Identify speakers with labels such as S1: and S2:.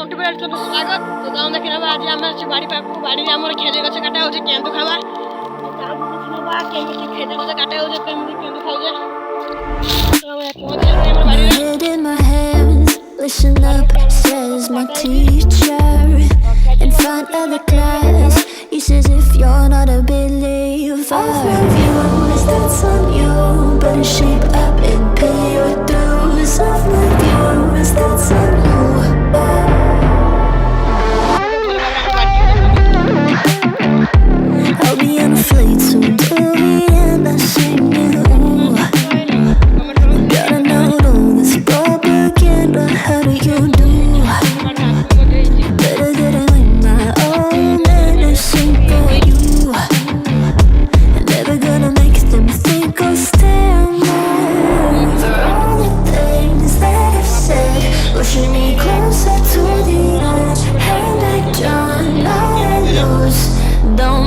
S1: मोटू bell तो स्वागत तो गाँव देखने आज आम बाड़ी पाक बाड़ी आम खेले गछ काटा हो केन्दु खावा केमी खेले गछ काटा हो केन्दु खाऊे
S2: Head in my hands, listen up, says my teacher. In front of the class, he says if you're not a believer, I'll reviews, that's on you. Better shape up and pay your dues. I'll reviews, that's on you. I'll be on a flight soon to the end, I sing you. Gotta know all this propaganda, how do you do? Better get it like my own medicine for you. Never gonna make them think I'll stand there. For all the things that I've said, pushing me closer to the edge. Hand back down, now I lose. Don't